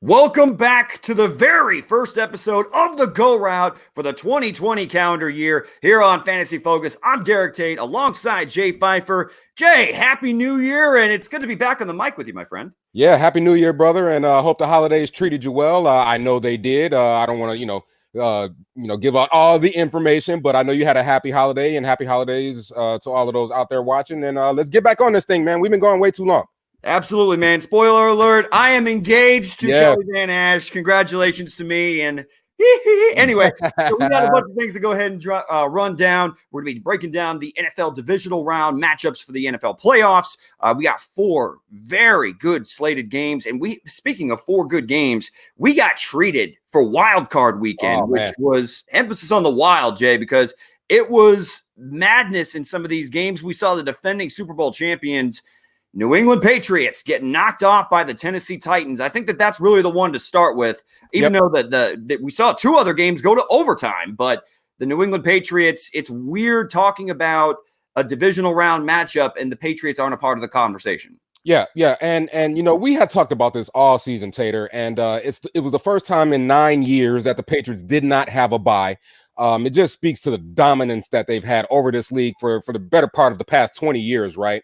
Welcome back to the very first episode of the Go Route for the 2020 calendar year here on Fantasy Focus. I'm Derek Tate alongside Jay Pfeiffer. Jay, Happy New Year, and it's good to be back on the mic with you, my friend. Yeah, Happy New Year, brother, and I hope the holidays treated you well. I know they did. I don't want to, give out all the information, but I know you had a happy holiday and happy holidays to all of those out there watching. And let's get back on this thing, man. We've been going way too long. Absolutely, man. Spoiler alert, I am engaged to Kelly Van Ash. Congratulations to me. And anyway, so we got a bunch of things to go ahead and run down. We're going to be breaking down the NFL Divisional Round matchups for the NFL playoffs. We got 4 very good slated games. And speaking of 4 good games, we got treated for Wild Card Weekend, which was emphasis on the wild, Jay, because it was madness in some of these games. We saw the defending Super Bowl champions New England Patriots get knocked off by the Tennessee Titans. I think that's really the one to start with, even though that we saw 2 other games go to overtime. But the New England Patriots, it's weird talking about a divisional round matchup and the Patriots aren't a part of the conversation. Yeah. And we had talked about this all season, Tater, and it was the first time in 9 years that the Patriots did not have a bye. It just speaks to the dominance that they've had over this league for the better part of the past 20 years, right?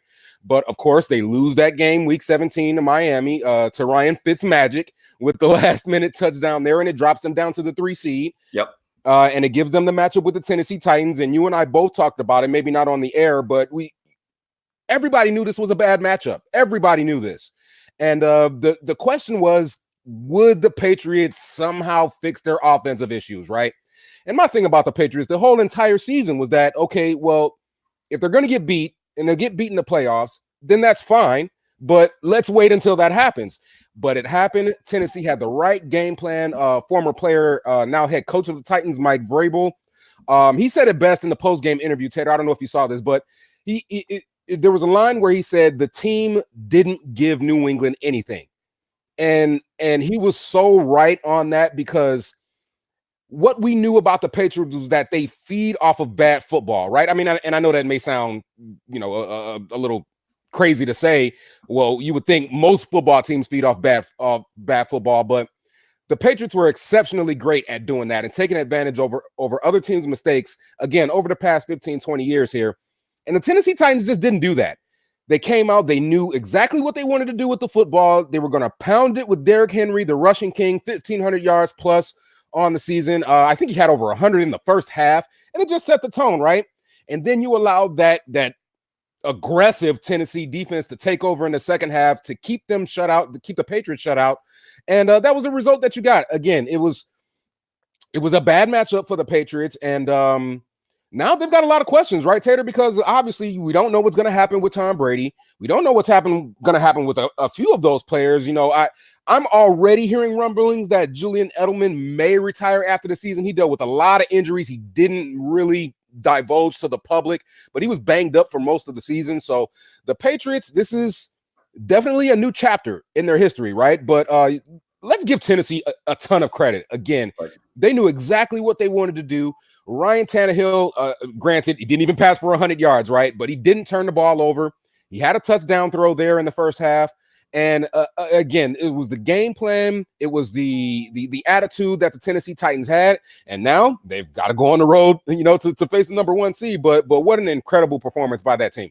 But, of course, they lose that game week 17 to Miami to Ryan Fitzmagic with the last-minute touchdown there, and it drops them down to the 3 seed. Yep. And it gives them the matchup with the Tennessee Titans, and you and I both talked about it, maybe not on the air, but everybody knew this was a bad matchup. Everybody knew this. And the question was, would the Patriots somehow fix their offensive issues, right? And my thing about the Patriots, the whole entire season was that, okay, well, if they're going to get beat, and they'll get beat in the playoffs, then that's fine. But let's wait until that happens. But it happened. Tennessee had the right game plan. Former player, now head coach of the Titans, Mike Vrabel. He said it best in the post-game interview, Tater. I don't know if you saw this, but there was a line where he said the team didn't give New England anything. And he was so right on that, because what we knew about the Patriots was that they feed off of bad football, right? I mean, and I know that may sound, a little crazy to say. Well, you would think most football teams feed off bad football, but the Patriots were exceptionally great at doing that and taking advantage over other teams' mistakes, again, over the past 15, 20 years here. And the Tennessee Titans just didn't do that. They came out, they knew exactly what they wanted to do with the football. They were going to pound it with Derrick Henry, the rushing king, 1,500 yards plus on the season. I think he had over 100 in the first half, and it just set the tone, right? And then you allowed that aggressive Tennessee defense to take over in the second half to keep them shut out, to keep the Patriots shut out. And that was the result that you got. Again, it was a bad matchup for the Patriots. And now they've got a lot of questions, right, Tater? Because obviously we don't know what's going to happen with Tom Brady. We don't know what's going to happen with a few of those players. I'm already hearing rumblings that Julian Edelman may retire after the season. He dealt with a lot of injuries. He didn't really divulge to the public, but he was banged up for most of the season. So the Patriots, this is definitely a new chapter in their history, right? But let's give Tennessee a ton of credit. Again, they knew exactly what they wanted to do. Ryan Tannehill, granted, he didn't even pass for 100 yards, right? But he didn't turn the ball over. He had a touchdown throw there in the first half. And again, it was the game plan. It was the attitude that the Tennessee Titans had. And now they've got to go on the road, to face the number 1 seed. But what an incredible performance by that team.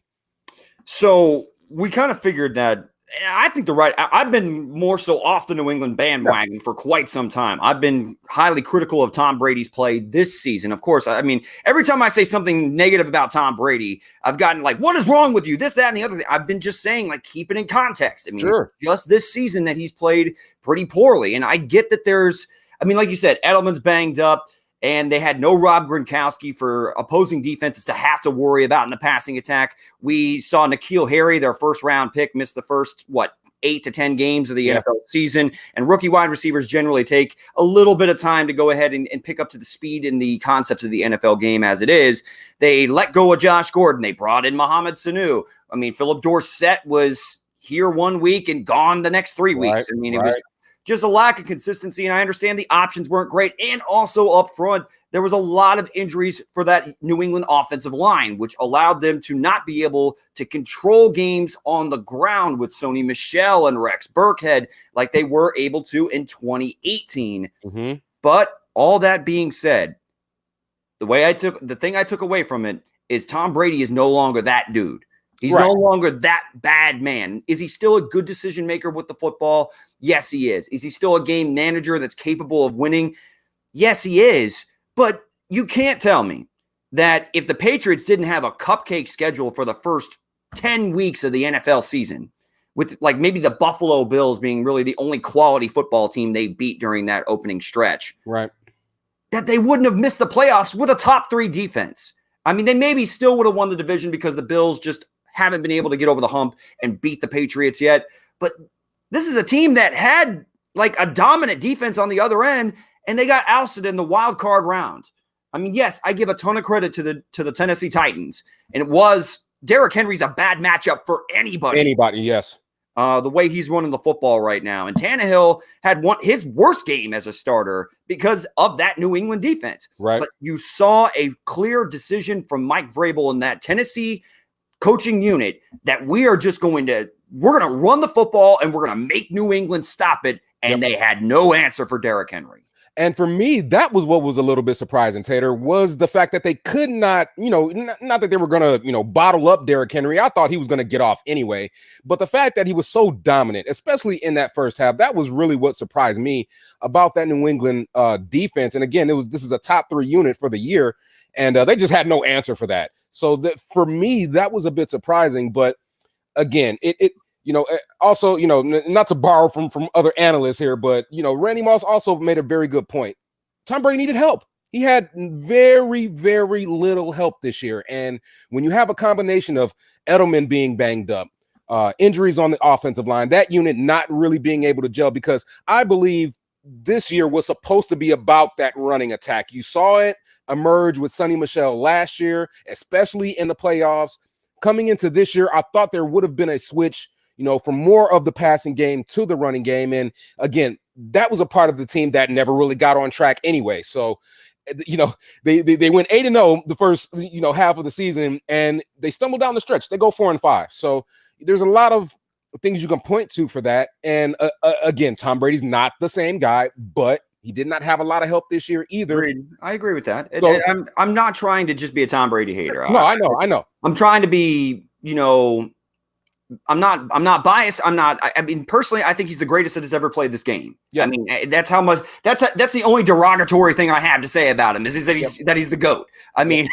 So we kind of figured that. I think I've been more so off the New England bandwagon for quite some time. I've been highly critical of Tom Brady's play this season. Of course, I mean, every time I say something negative about Tom Brady, I've gotten like, what is wrong with you? This, that, and the other thing. I've been just saying, like, keep it in context. I mean, just this season that he's played pretty poorly. And I get that like you said, Edelman's banged up. And they had no Rob Gronkowski for opposing defenses to have to worry about in the passing attack. We saw N'Keal Harry, their first-round pick, miss the first, 8 to 10 games of the NFL season. And rookie wide receivers generally take a little bit of time to go ahead and pick up to the speed and the concepts of the NFL game as it is. They let go of Josh Gordon. They brought in Mohamed Sanu. I mean, Philip Dorsett was here 1 week and gone the next 3 weeks. I mean, it was just a lack of consistency. And I understand the options weren't great. And also up front, there was a lot of injuries for that New England offensive line, which allowed them to not be able to control games on the ground with Sony Michel and Rex Burkhead like they were able to in 2018. Mm-hmm. But all that being said, the thing I took away from it is Tom Brady is no longer that dude. He's no longer that bad man. Is he still a good decision maker with the football? Yes, he is. Is he still a game manager that's capable of winning? Yes, he is. But you can't tell me that if the Patriots didn't have a cupcake schedule for the first 10 weeks of the NFL season, with like maybe the Buffalo Bills being really the only quality football team they beat during that opening stretch, right, that they wouldn't have missed the playoffs with a top 3 defense. I mean, they maybe still would have won the division because the Bills just haven't been able to get over the hump and beat the Patriots yet. But this is a team that had like a dominant defense on the other end, and they got ousted in the wild card round. I mean, yes, I give a ton of credit to the Tennessee Titans, and it was Derrick Henry's a bad matchup for anybody. Anybody, yes. The way he's running the football right now. And Tannehill had his worst game as a starter because of that New England defense. Right. But you saw a clear decision from Mike Vrabel in that Tennessee coaching unit that we're going to run the football and we're going to make New England stop it. And they had no answer for Derrick Henry. And for me, that was what was a little bit surprising, Tater, was the fact that they could not, not that they were going to, bottle up Derrick Henry. I thought he was going to get off anyway. But the fact that he was so dominant, especially in that first half, that was really what surprised me about that New England defense. And again, this is a top 3 unit for the year, and they just had no answer for that. So for me, that was a bit surprising. But again, also, not to borrow from other analysts here, but, Randy Moss also made a very good point. Tom Brady needed help. He had very, very little help this year. And when you have a combination of Edelman being banged up, injuries on the offensive line, that unit not really being able to gel, because I believe this year was supposed to be about that running attack. You saw it emerge with Sony Michel last year, especially in the playoffs. Coming into this year, I thought there would have been a switch, from more of the passing game to the running game. And again, that was a part of the team that never really got on track anyway. So, they went 8-0 the first, half of the season, and they stumbled down the stretch. They go 4-5. So there's a lot of things you can point to for that. And again, Tom Brady's not the same guy, but he did not have a lot of help this year either. Agreed. I agree with that. So, I'm not trying to just be a Tom Brady hater. No, I know. I'm trying to be, I'm not biased. I mean, personally, I think he's the greatest that has ever played this game. Yeah. I mean, that's how much, that's the only derogatory thing I have to say about him is that he's the GOAT. I mean,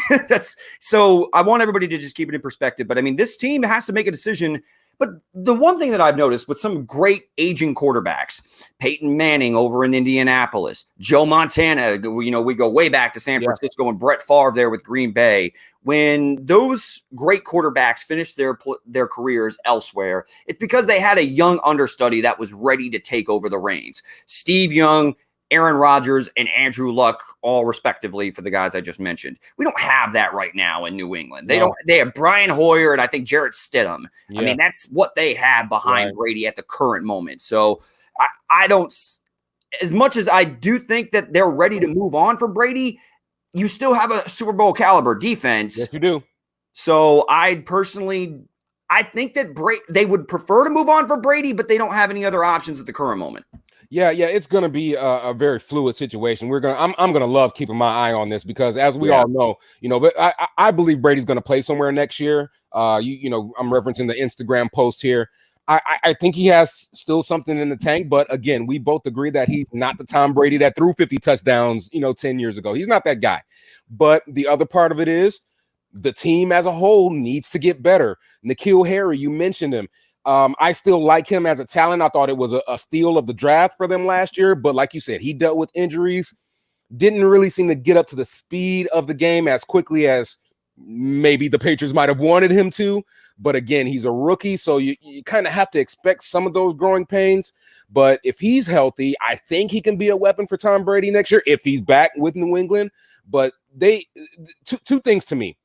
so I want everybody to just keep it in perspective. But I mean, this team has to make a decision. But the one thing that I've noticed with some great aging quarterbacks, Peyton Manning over in Indianapolis, Joe Montana, we go way back to San Francisco, and Brett Favre there with Green Bay. When those great quarterbacks finished their careers elsewhere, it's because they had a young understudy that was ready to take over the reins. Steve Young, Aaron Rodgers, and Andrew Luck, all respectively, for the guys I just mentioned. We don't have that right now in New England. They have Brian Hoyer and I think Jarrett Stidham. Yeah. I mean, that's what they have behind Brady at the current moment. So I don't, as much as I do think that they're ready to move on from Brady, you still have a Super Bowl caliber defense. Yes, you do. So I think that they would prefer to move on from Brady, but they don't have any other options at the current moment. Yeah, it's going to be a very fluid situation. I'm going to love keeping my eye on this because, as we all know, but I believe Brady's going to play somewhere next year. I'm referencing the Instagram post here. I think he has still something in the tank, but again, we both agree that he's not the Tom Brady that threw 50 touchdowns, 10 years ago. He's not that guy. But the other part of it is the team as a whole needs to get better. N'Keal Harry, you mentioned him. I still like him as a talent. I thought it was a steal of the draft for them last year, but like you said, he dealt with injuries, didn't really seem to get up to the speed of the game as quickly as maybe the Patriots might have wanted him to. But again, he's a rookie, so you kind of have to expect some of those growing pains. But if he's healthy, I think he can be a weapon for Tom Brady next year if he's back with New England. But two things to me.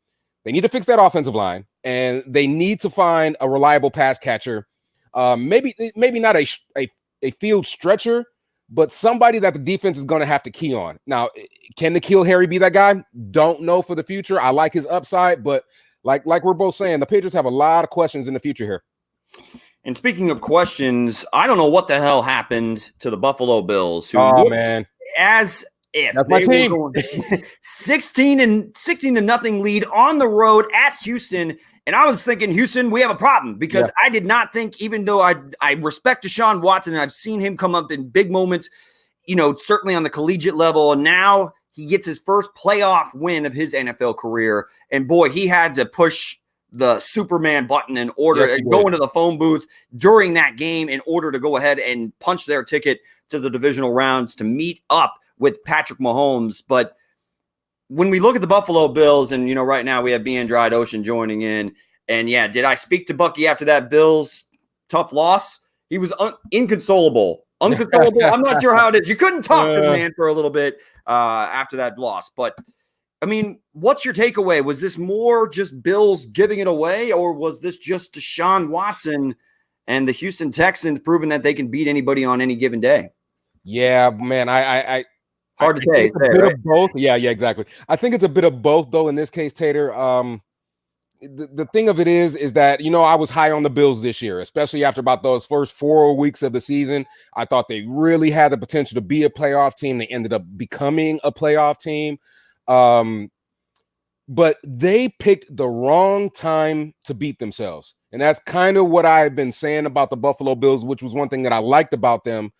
They need to fix that offensive line, and they need to find a reliable pass catcher. Maybe not a field stretcher, but somebody that the defense is going to have to key on. Now, can N'Keal Harry be that guy? Don't know for the future. I like his upside, but like we're both saying, the Patriots have a lot of questions in the future here. And speaking of questions, I don't know what the hell happened to the Buffalo Bills, who man, as if that's my team. Were going 16 to nothing lead on the road at Houston. And I was thinking, Houston, we have a problem, because I did not think, even though I respect Deshaun Watson and I've seen him come up in big moments, certainly on the collegiate level, and now he gets his first playoff win of his NFL career. And boy, he had to push the Superman button in order to go into the phone booth during that game in order to go ahead and punch their ticket to the divisional rounds to meet up with Patrick Mahomes. But when we look at the Buffalo Bills, and right now we have Andride Ocean joining in, and did I speak to Bucky after that Bills tough loss? He was inconsolable. I'm not sure how it is. You couldn't talk to the man for a little bit after that loss. But I mean, what's your takeaway? Was this more just Bills giving it away, or was this just Deshaun Watson and the Houston Texans proving that they can beat anybody on any given day? Yeah, man, I hard to say. It's a bit of both. Yeah, exactly. I think it's a bit of both, though. In this case, Tater, the thing of it is that I was high on the Bills this year, especially after about those first 4 weeks of the season. I thought they really had the potential to be a playoff team. They ended up becoming a playoff team. But they picked the wrong time to beat themselves. And that's kind of what I've been saying about the Buffalo Bills, which was one thing that I liked about them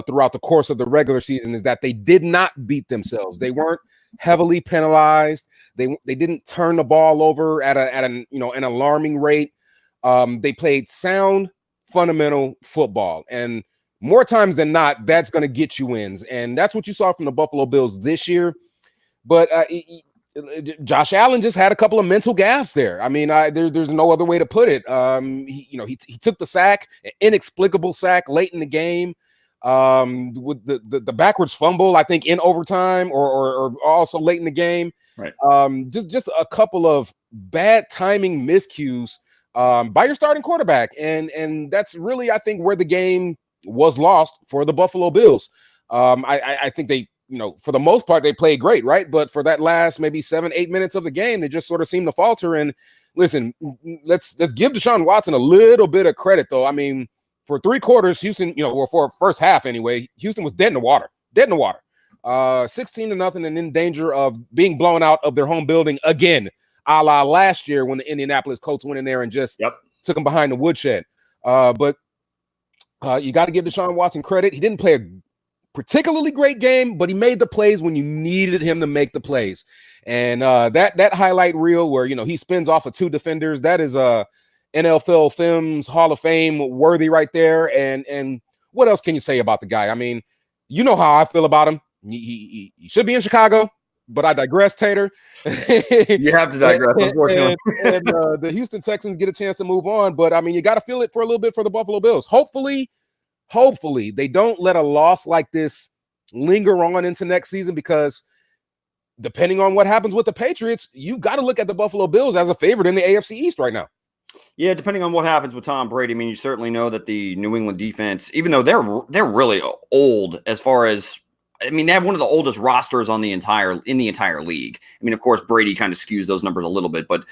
throughout the course of the regular season, is that they did not beat themselves. They weren't heavily penalized. They didn't turn the ball over at an alarming rate. They played sound, fundamental football. And more times than not, that's going to get you wins. And that's what you saw from the Buffalo Bills this year. But Josh Allen just had a couple of mental gaffes there. I mean, there's no other way to put it. He took the sack, an inexplicable sack late in the game, with the backwards fumble, I think, in overtime or also late in the game. Right. Just a couple of bad timing miscues by your starting quarterback, and that's really, I think, where the game was lost for the Buffalo Bills. I think they, for the most part, they played great, right? But for that last maybe 7-8 minutes of the game, they just sort of seemed to falter. And listen, let's give Deshaun Watson a little bit of credit, though. I mean, for 3 quarters, Houston, or for first half anyway, Houston was dead in the water. 16 to nothing, and in danger of being blown out of their home building again, a la last year when the Indianapolis Colts went in there and just took them behind the woodshed. But you got to give Deshaun Watson credit. He didn't play a particularly great game, but he made the plays when you needed him to make the plays. And that highlight reel where he spins off of 2 defenders, that is NFL Films Hall of Fame worthy right there. And what else can you say about the guy? I mean, you know how I feel about him. He should be in Chicago, but I digress, Tater. You have to digress, unfortunately. and the Houston Texans get a chance to move on, but I mean, you got to feel it for a little bit for the Buffalo Bills. Hopefully they don't let a loss like this linger on into next season, because depending on what happens with the Patriots, you've got to look at the Buffalo Bills as a favorite in the AFC East right now. Yeah, depending on what happens with Tom Brady. I mean, you certainly know that the New England defense, even though they're really old as far as, I mean, they have one of the oldest rosters in the entire league. I mean, of course, Brady kind of skews those numbers a little bit, but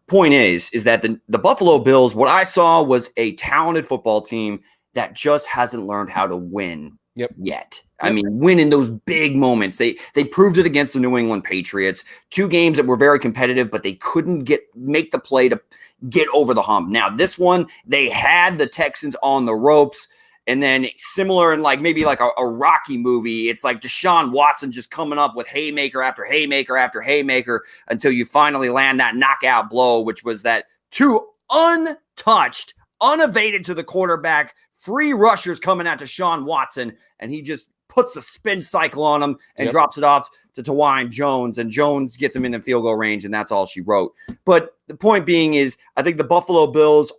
point is that the Buffalo Bills, what I saw was a talented football team that just hasn't learned how to win yet. I mean, win in those big moments. They proved it against the New England Patriots. 2 games that were very competitive, but they couldn't make the play to get over the hump. Now, this one, they had the Texans on the ropes, and then similar in maybe a Rocky movie, it's like Deshaun Watson just coming up with haymaker after haymaker after haymaker until you finally land that knockout blow, which was that 2 untouched, unevaded to the quarterback, free rushers coming at Deshaun Watson, and he just puts the spin cycle on him and drops it off to Tawine Jones, and Jones gets him in the field goal range, and that's all she wrote. But the point being is, I think the Buffalo Bills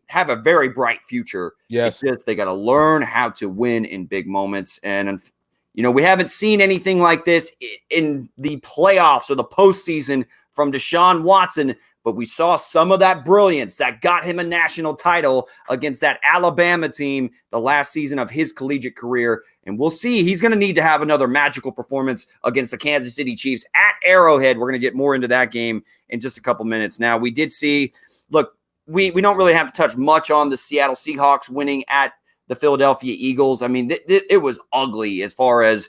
have a very bright future. Yes. It's just they got to learn how to win in big moments, and we haven't seen anything like this in the playoffs or the postseason from Deshaun Watson, but we saw some of that brilliance that got him a national title against that Alabama team the last season of his collegiate career. And we'll see. He's going to need to have another magical performance against the Kansas City Chiefs at Arrowhead. We're going to get more into that game in just a couple minutes. Now, we did see, look, we don't really have to touch much on the Seattle Seahawks winning at the Philadelphia Eagles. I mean, it was ugly as far as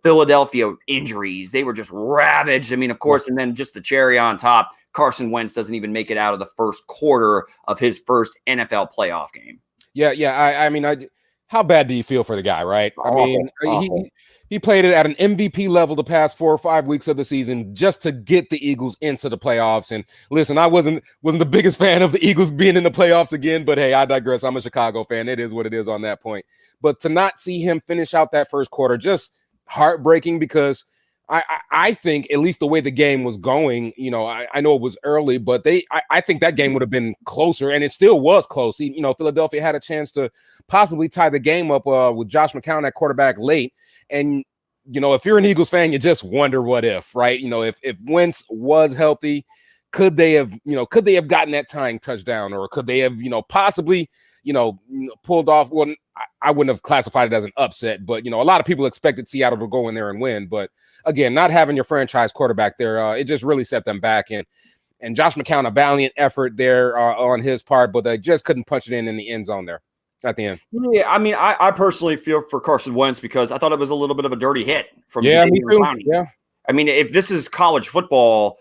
Philadelphia injuries. They were just ravaged. I mean, of course, and then just the cherry on top, Carson Wentz doesn't even make it out of the first quarter of his first NFL playoff game. I mean, how bad do you feel for the guy, right? I mean, he played it at an MVP level the past 4 or 5 weeks of the season just to get the Eagles into the playoffs. And listen, I wasn't the biggest fan of the Eagles being in the playoffs again, but hey, I digress. I'm a Chicago fan. It is what it is on that point. But to not see him finish out that first quarter, just heartbreaking, because I think at least the way the game was going, you know, I know it was early, but I think that game would have been closer, and it still was close. You know, Philadelphia had a chance to possibly tie the game up with Josh McCown at quarterback late. And, you know, if you're an Eagles fan, you just wonder what if, right? You know, if Wentz was healthy, could they have gotten that tying touchdown, or could they have, you know, possibly, you know, pulled off? Well, I wouldn't have classified it as an upset, but, you know, a lot of people expected Seattle to go in there and win. But again, not having your franchise quarterback there, it just really set them back. And Josh McCown, a valiant effort there on his part, but they just couldn't punch it in the end zone there at the end. Yeah, I mean, I personally feel for Carson Wentz because I thought it was a little bit of a dirty hit from me too. Clowney. Yeah, I mean, if this is college football,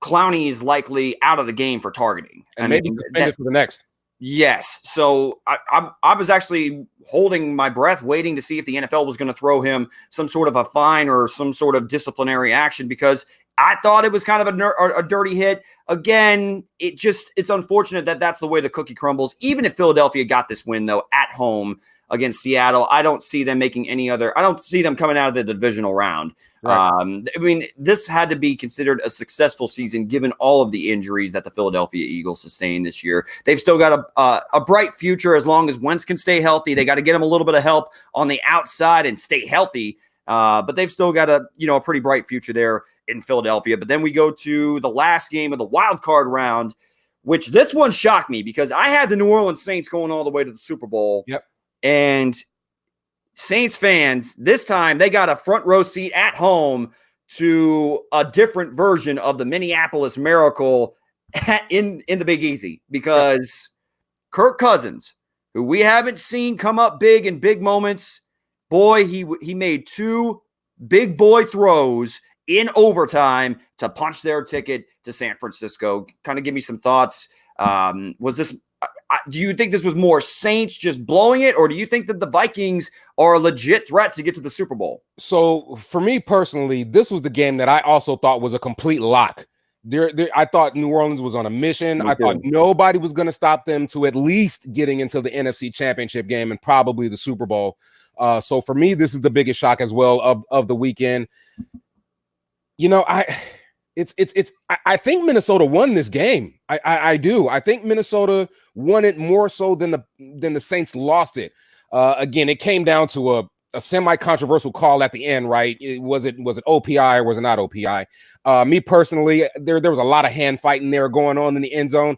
Clowney is likely out of the game for targeting, and maybe suspended for the next. Yes. So I was actually holding my breath waiting to see if the NFL was going to throw him some sort of a fine or some sort of disciplinary action, because I thought it was kind of a dirty hit. Again, it's unfortunate that that's the way the cookie crumbles. Even if Philadelphia got this win, though, at home against Seattle, I don't see them making I don't see them coming out of the divisional round. Right. I mean, this had to be considered a successful season given all of the injuries that the Philadelphia Eagles sustained this year. They've still got a bright future as long as Wentz can stay healthy. They got to get him a little bit of help on the outside and stay healthy. But they've still got a pretty bright future there in Philadelphia. But then we go to the last game of the wild card round, which this one shocked me because I had the New Orleans Saints going all the way to the Super Bowl. Yep. And Saints fans, this time they got a front row seat at home to a different version of the Minneapolis Miracle in the Big Easy, because Kirk Cousins, who we haven't seen come up big in big moments, boy, he made 2 big boy throws in overtime to punch their ticket to San Francisco. Kind of give me some thoughts. Do you think this was more Saints just blowing it, or do you think that the Vikings are a legit threat to get to the Super Bowl? So for me personally, this was the game that I also thought was a complete lock. I thought New Orleans was on a mission. I thought nobody was going to stop them to at least getting into the NFC Championship game and probably the Super Bowl. So for me, this is the biggest shock as well of the weekend. You know, I think Minnesota won this game. I do. I think Minnesota won it more so than the Saints lost it. Again, it came down to a semi-controversial call at the end, right? Was it OPI or was it not OPI? Me personally, there was a lot of hand fighting there going on in the end zone.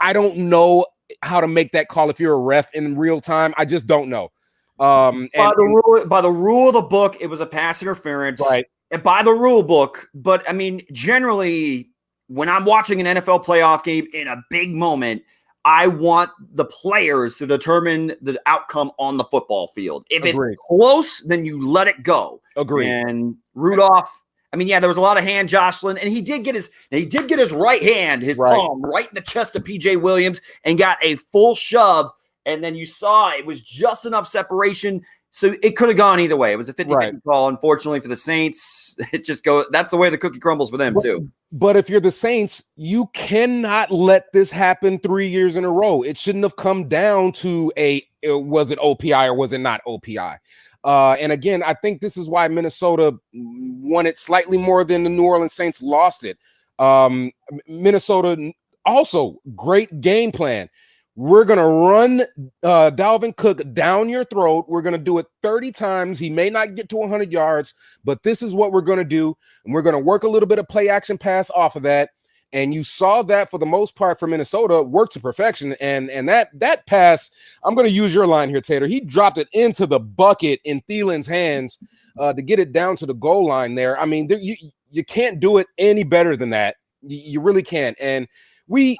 I don't know how to make that call if you're a ref in real time. I just don't know. By the rule of the book, it was a pass interference. Right. And by the rule book, but I mean, generally, when I'm watching an NFL playoff game in a big moment, I want the players to determine the outcome on the football field. If it's close, then you let it go. Agreed. And Rudolph, I mean, yeah, there was a lot of hand jostling, and he did get his right hand, his palm, right in the chest of PJ Williams, and got a full shove. And then you saw it was just enough separation. So it could have gone either way. It was a 50-50 call. Unfortunately for the Saints, that's the way the cookie crumbles for them too. But if you're the Saints, you cannot let this happen 3 years in a row. It shouldn't have come down to was it OPI or was it not OPI? And again, I think this is why Minnesota won it slightly more than the New Orleans Saints lost it. Minnesota also great game plan. We're going to run Dalvin Cook down your throat. We're going to do it 30 times. He may not get to 100 yards, but this is what we're going to do. And we're going to work a little bit of play action pass off of that. And you saw that for the most part for Minnesota work to perfection. And that pass, I'm going to use your line here, Tater. He dropped it into the bucket in Thielen's hands to get it down to the goal line there. I mean, you can't do it any better than that. You really can't. And we,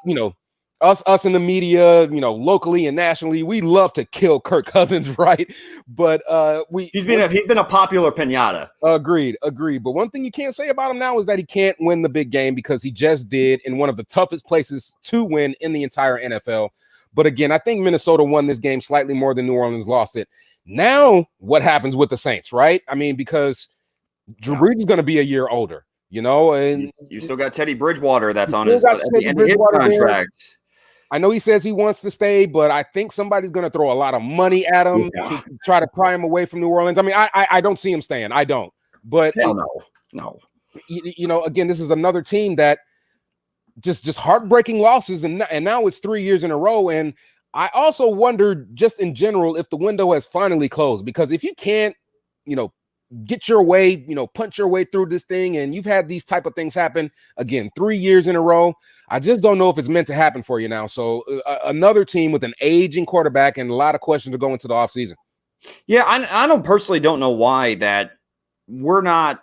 us in the media, locally and nationally, we love to kill Kirk Cousins, right? But he's been a popular piñata. Agreed. But one thing you can't say about him now is that he can't win the big game, because he just did in one of the toughest places to win in the entire NFL. But again, I think Minnesota won this game slightly more than New Orleans lost it. Now, what happens with the Saints, right? I mean, because Drew Brees is going to be a year older, and you still got Teddy Bridgewater that's on at the end of his contract. I know he says he wants to stay, but I think somebody's going to throw a lot of money at him to try to pry him away from New Orleans. I mean, I don't see him staying. I don't. But no. Again, this is another team that just heartbreaking losses, and now it's 3 years in a row. And I also wonder, just in general, if the window has finally closed, because if you can't, get your way, punch your way through this thing, and you've had these type of things happen again 3 years in a row, I just don't know if it's meant to happen for you now. So another team with an aging quarterback and a lot of questions to go into the offseason. Yeah, I don't know why that we're not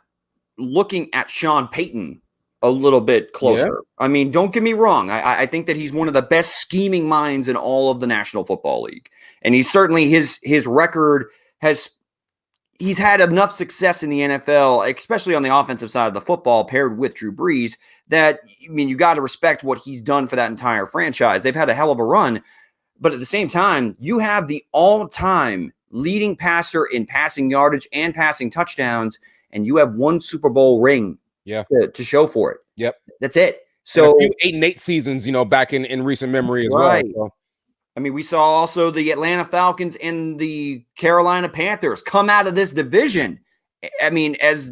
looking at Sean Payton a little bit closer. Yeah. I mean, don't get me wrong. I think that he's one of the best scheming minds in all of the National Football League. And he's certainly his record he's had enough success in the NFL, especially on the offensive side of the football, paired with Drew Brees, that, I mean, you got to respect what he's done for that entire franchise. They've had a hell of a run, but at the same time, you have the all-time leading passer in passing yardage and passing touchdowns, and you have one Super Bowl ring to show for it. Yep. That's it. So 8-8 seasons, back in recent memory as well. So. I mean, we saw also the Atlanta Falcons and the Carolina Panthers come out of this division, I mean, as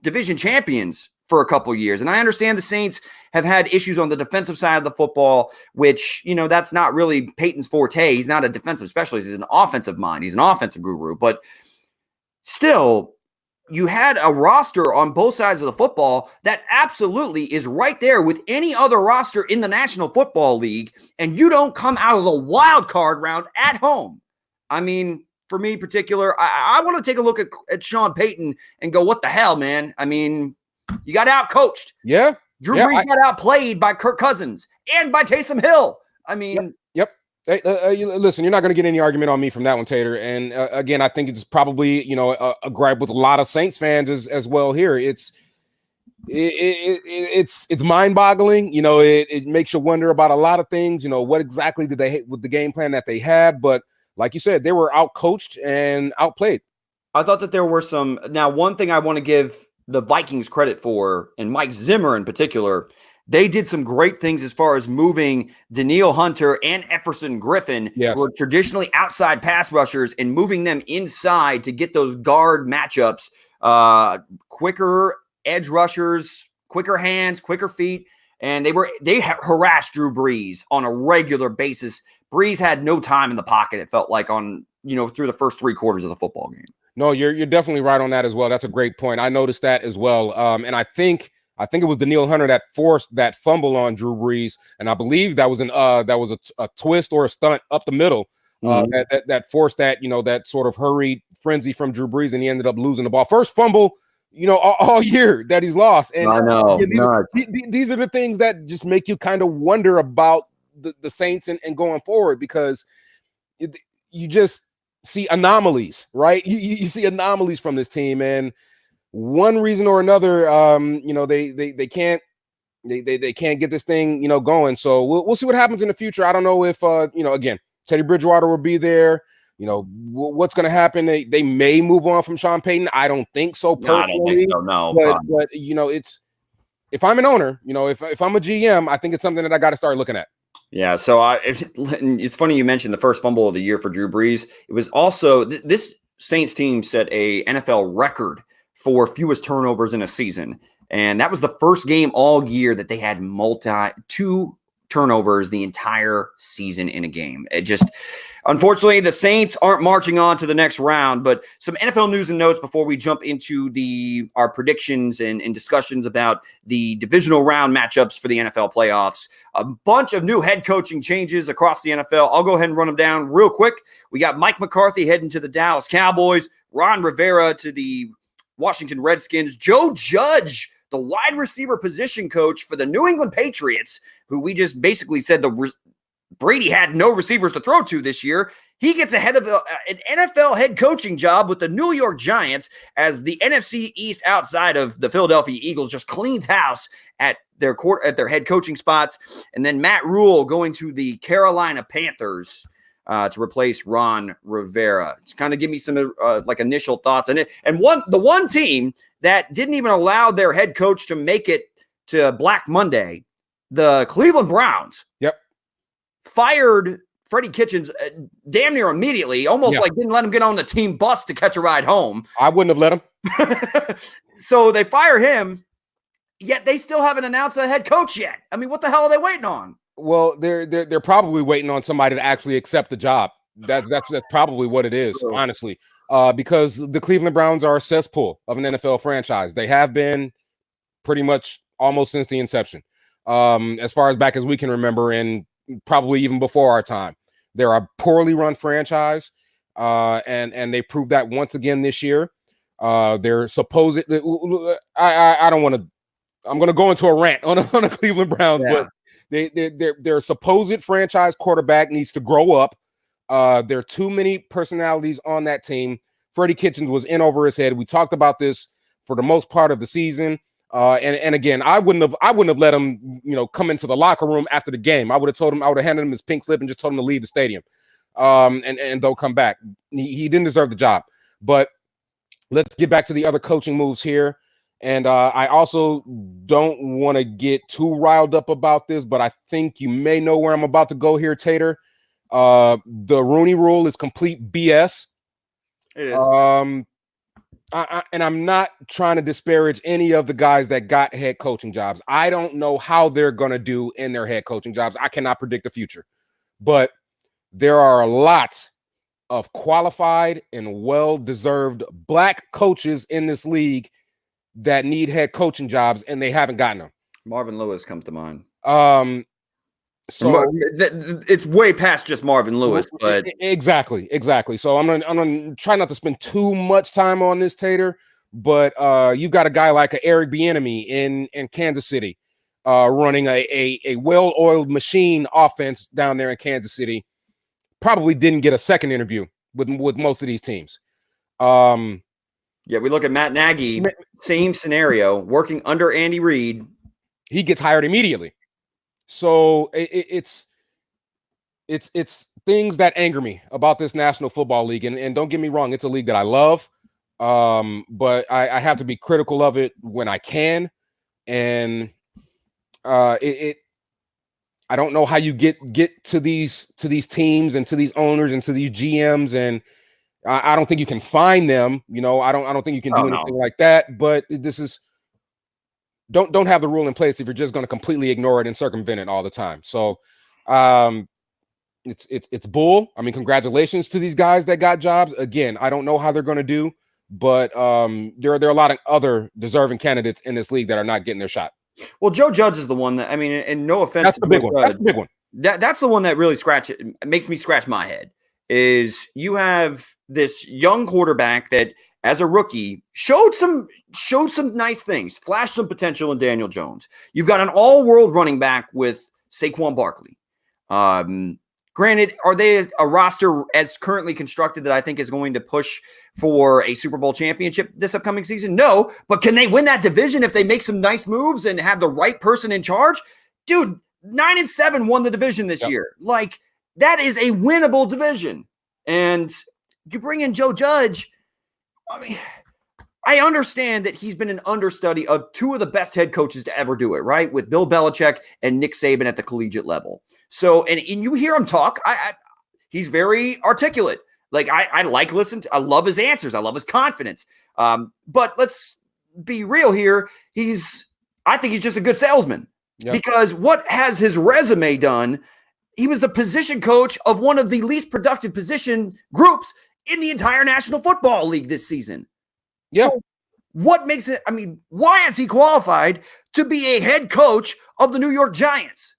division champions for a couple of years. And I understand the Saints have had issues on the defensive side of the football, which, that's not really Peyton's forte. He's not a defensive specialist. He's an offensive mind. He's an offensive guru. But still, you had a roster on both sides of the football that absolutely is right there with any other roster in the National Football League, and you don't come out of the wild card round at home. I mean, for me in particular, I want to take a look at Sean Payton and go, what the hell, man? I mean, you got out-coached. Yeah. Drew Brees got outplayed by Kirk Cousins and by Taysom Hill. I mean... Yep. Hey, listen, you're not going to get any argument on me from that one, Tater. And again, I think it's probably, a gripe with a lot of Saints fans as well here. It's mind-boggling. It makes you wonder about a lot of things. What exactly did they hit with the game plan that they had? But like you said, they were out-coached and outplayed. I thought that there were some. Now, one thing I want to give the Vikings credit for, and Mike Zimmer in particular, they did some great things as far as moving Danielle Hunter and Everson Griffin, who are traditionally outside pass rushers, and moving them inside to get those guard matchups, quicker edge rushers, quicker hands, quicker feet. And they harassed Drew Brees on a regular basis. Brees had no time in the pocket, it felt like, on, through the first 3 quarters of the football game. No, you're definitely right on that as well. That's a great point. I noticed that as well. And I think it was Danielle Hunter that forced that fumble on Drew Brees, and I believe that was a twist or a stunt up the middle that forced that that sort of hurried frenzy from Drew Brees, and he ended up losing the ball. First fumble, all year that he's lost. And I know these are the things that just make you kind of wonder about the Saints and going forward, because you just see anomalies, right? You see anomalies from this team, and one reason or another, they can't get this thing, going. So we'll see what happens in the future. I don't know if, again, Teddy Bridgewater will be there. What's going to happen? They may move on from Sean Payton. I don't think so. No, I don't think so. No, but it's, if I'm an owner, if I'm a GM, I think it's something that I got to start looking at. Yeah, so it's funny you mentioned the first fumble of the year for Drew Brees. It was also this Saints team set a NFL record for fewest turnovers in a season. And that was the first game all year that they had two turnovers the entire season in a game. It just, unfortunately, the Saints aren't marching on to the next round. But some NFL news and notes before we jump into our predictions and discussions about the divisional round matchups for the NFL playoffs. A bunch of new head coaching changes across the NFL. I'll go ahead and run them down real quick. We got Mike McCarthy heading to the Dallas Cowboys, Ron Rivera to the Washington Redskins, Joe Judge, the wide receiver position coach for the New England Patriots, who we just basically said Brady had no receivers to throw to this year. He gets ahead of an NFL head coaching job with the New York Giants as the NFC East outside of the Philadelphia Eagles just cleans house at their head coaching spots. And then Matt Rule going to the Carolina Panthers to replace Ron Rivera. It's kind of give me some initial thoughts on it. And the one team that didn't even allow their head coach to make it to Black Monday, the Cleveland Browns. Yep. Fired Freddie Kitchens damn near immediately, almost like didn't let him get on the team bus to catch a ride home. I wouldn't have let him. So they fire him, yet they still haven't announced a head coach yet. I mean, what the hell are they waiting on? Well, they're probably waiting on somebody to actually accept the job. That's probably what it is, honestly. Because the Cleveland Browns are a cesspool of an NFL franchise. They have been pretty much almost since the inception, as far as back as we can remember, and probably even before our time. They're a poorly run franchise, and they proved that once again this year. They're supposed. I don't want to. I'm going to go into a rant on the Cleveland Browns, but their supposed franchise quarterback needs to grow up. There are too many personalities on that team. Freddie Kitchens was in over his head. We talked about this for the most part of the season. And again, I wouldn't have let him, come into the locker room after the game. I would have handed him his pink slip and just told him to leave the stadium. And they'll come back. He didn't deserve the job. But let's get back to the other coaching moves here. And I also don't want to get too riled up about this, but I think you may know where I'm about to go here, Tater. The Rooney Rule is complete BS. It is. And I'm not trying to disparage any of the guys that got head coaching jobs. I don't know how they're going to do in their head coaching jobs. I cannot predict the future. But there are a lot of qualified and well-deserved black coaches in this league that need head coaching jobs, and they haven't gotten them. Marvin Lewis comes to mind. So it's way past just Marvin Lewis, but exactly. So I'm gonna try not to spend too much time on this, Tater. But you've got a guy like Eric Bieniemy in Kansas City, running a well-oiled machine offense down there in Kansas City. Probably didn't get a second interview with most of these teams. Yeah, we look at Matt Nagy, same scenario, working under Andy Reid. He gets hired immediately. So it's things that anger me about this National Football League. And don't get me wrong, it's a league that I love. But I have to be critical of it when I can. And I don't know how you get to these teams and to these owners and to these GMs, and I don't think you can find them. I don't think you can do anything like that. But this is don't have the rule in place if you're just going to completely ignore it and circumvent it all the time. So it's bull. I mean, congratulations to these guys that got jobs. Again, I don't know how they're going to do, but there are a lot of other deserving candidates in this league that are not getting their shot. Well, Joe Judge is the one that, I mean, and no offense. That's the big one. That's the big one. That's the one that really makes me scratch my head. Is you have this young quarterback that, as a rookie, showed some nice things, flashed some potential in Daniel Jones. You've got an all-world running back with Saquon Barkley. Granted, are they a roster as currently constructed that I think is going to push for a Super Bowl championship this upcoming season? No, but can they win that division if they make some nice moves and have the right person in charge? Dude, 9-7 won the division this year. Like, that is a winnable division. And you bring in Joe Judge. I mean, I understand that he's been an understudy of two of the best head coaches to ever do it, right? With Bill Belichick and Nick Saban at the collegiate level. So, and you hear him talk, he's very articulate. Like, I like listening to, I love his answers. I love his confidence. But let's be real here. I think he's just a good salesman. Yep. Because what has his resume done? He was the position coach of one of the least productive position groups in the entire National Football League this season. Yeah. So what makes it? I mean, why is he qualified to be a head coach of the New York Giants?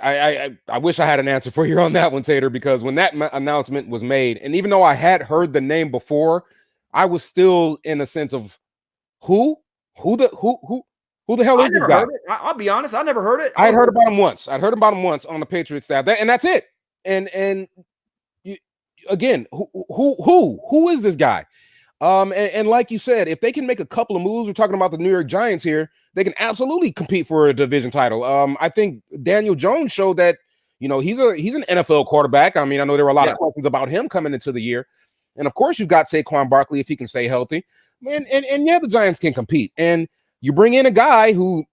I wish I had an answer for you on that one, Tater, because when that announcement was made, and even though I had heard the name before, I was still in a sense of who the hell is this guy? Heard it. I'll be honest, I never heard it. I had heard about him once. I'd heard about him once on the Patriots staff, and that's it. And you, again, who is this guy? And like you said, if they can make a couple of moves, we're talking about the New York Giants here, they can absolutely compete for a division title. I think Daniel Jones showed that, he's an NFL quarterback. I mean, I know there were a lot of questions about him coming into the year. And of course, you've got Saquon Barkley if he can stay healthy. And yeah, the Giants can compete. And you bring in a guy who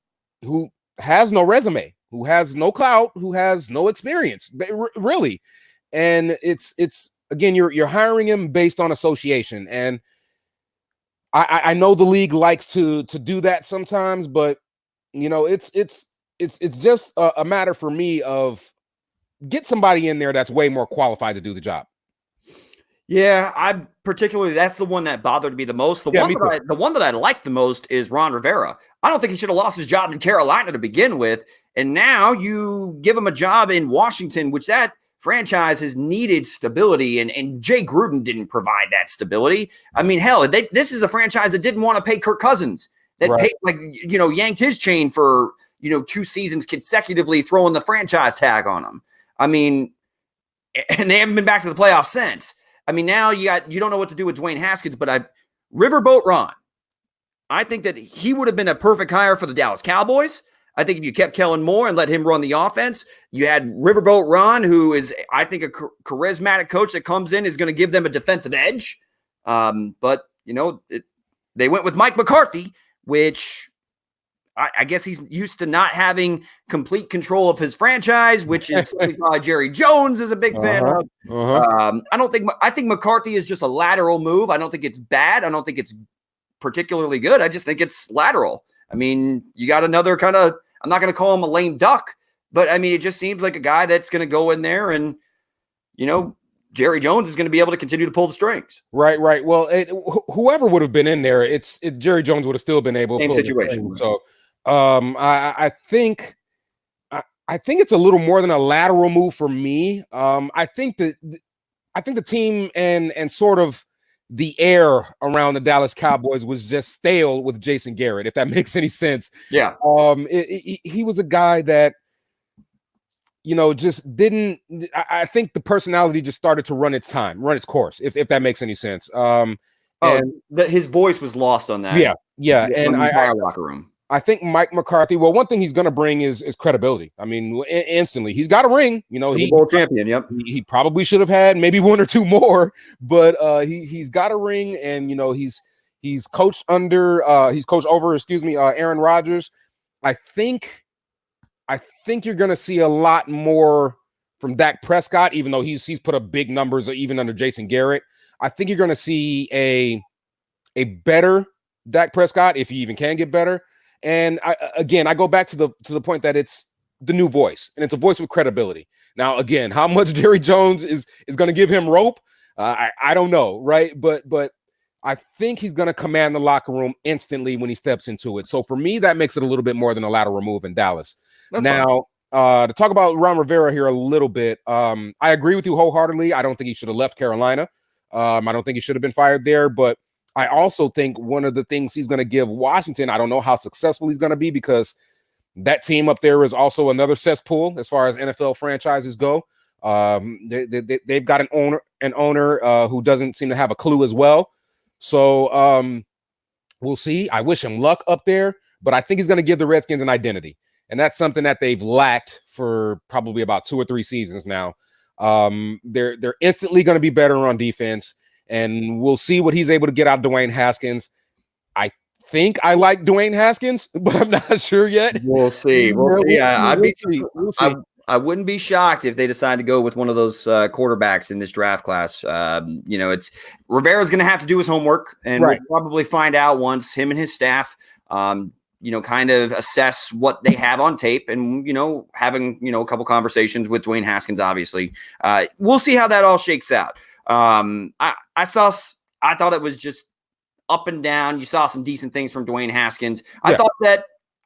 has no resume, who has no clout, who has no experience, really. And it's again, you're hiring him based on association. And I know the league likes to do that sometimes, but it's just a matter for me of get somebody in there that's way more qualified to do the job. Yeah, that's the one that bothered me the most. The one that I like the most is Ron Rivera. I don't think he should have lost his job in Carolina to begin with. And now you give him a job in Washington, which that franchise has needed stability, and Jay Gruden didn't provide that stability. I mean, hell, this is a franchise that didn't want to pay Kirk Cousins, that yanked his chain for 2 seasons consecutively, throwing the franchise tag on him. I mean, and they haven't been back to the playoffs since. I mean, now you don't know what to do with Dwayne Haskins, but Riverboat Ron, I think that he would have been a perfect hire for the Dallas Cowboys. I think if you kept Kellen Moore and let him run the offense, you had Riverboat Ron, who is, I think, a charismatic coach that comes in, is going to give them a defensive edge. But they went with Mike McCarthy, which I guess he's used to not having complete control of his franchise, which is something Jerry Jones is a big fan of. I think McCarthy is just a lateral move. I don't think it's bad. I don't think it's particularly good. I just think it's lateral. I mean, you got another kind of, I'm not going to call him a lame duck, but I mean, it just seems like a guy that's going to go in there and, Jerry Jones is going to be able to continue to pull the strings. Right. Well, whoever would have been in there, Jerry Jones would have still been able to pull situation. The so I think it's a little more than a lateral move for me. I think the team and sort of the air around the Dallas Cowboys was just stale with Jason Garrett, if that makes any sense. Yeah. He was a guy that, just didn't. I think the personality just started to run its course, if that makes any sense. His voice was lost on that. Yeah. And locker room. I think Mike McCarthy, well, one thing he's going to bring is credibility. I mean, instantly. He's got a ring. Super Bowl champion, yep. He probably should have had maybe 1 or 2 more, but he's got a ring, and, he's coached over Aaron Rodgers. I think you're going to see a lot more from Dak Prescott, even though he's put up big numbers even under Jason Garrett. I think you're going to see a better Dak Prescott, if he even can get better. And I go back to the point that it's the new voice, and it's a voice with credibility. Now, again, how much Jerry Jones is going to give him rope, I don't know, right? But I think he's going to command the locker room instantly when he steps into it. So for me, that makes it a little bit more than a lateral move in Dallas. To talk about Ron Rivera here a little bit, I agree with you wholeheartedly. I don't think he should have left Carolina. I don't think he should have been fired there, but I also think one of the things he's going to give Washington, I don't know how successful he's going to be, because that team up there is also another cesspool as far as NFL franchises go. They've got an owner who doesn't seem to have a clue as well. So we'll see. I wish him luck up there, but I think he's going to give the Redskins an identity. And that's something that they've lacked for probably about 2 or 3 seasons now. They're instantly going to be better on defense. And we'll see what he's able to get out of Dwayne Haskins. I think I like Dwayne Haskins, but I'm not sure yet. We'll see. I wouldn't be shocked if they decide to go with one of those quarterbacks in this draft class. It's Rivera's going to have to do his homework, and we'll probably find out once him and his staff, kind of assess what they have on tape and, having, a couple conversations with Dwayne Haskins, obviously. We'll see how that all shakes out. I thought it was just up and down. You saw some decent things from Dwayne Haskins. Yeah.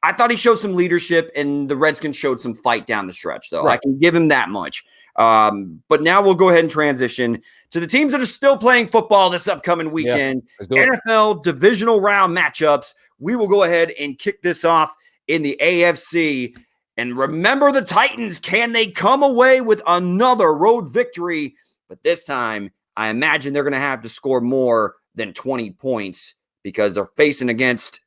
I thought he showed some leadership, and the Redskins showed some fight down the stretch, though. Right. I can give him that much. But now we'll go ahead and transition to the teams that are still playing football this upcoming weekend. NFL Divisional Round matchups. We will go ahead and kick this off in the AFC. And remember the Titans. Can they come away with another road victory? But this time, I imagine they're going to have to score more than 20 points because they're facing against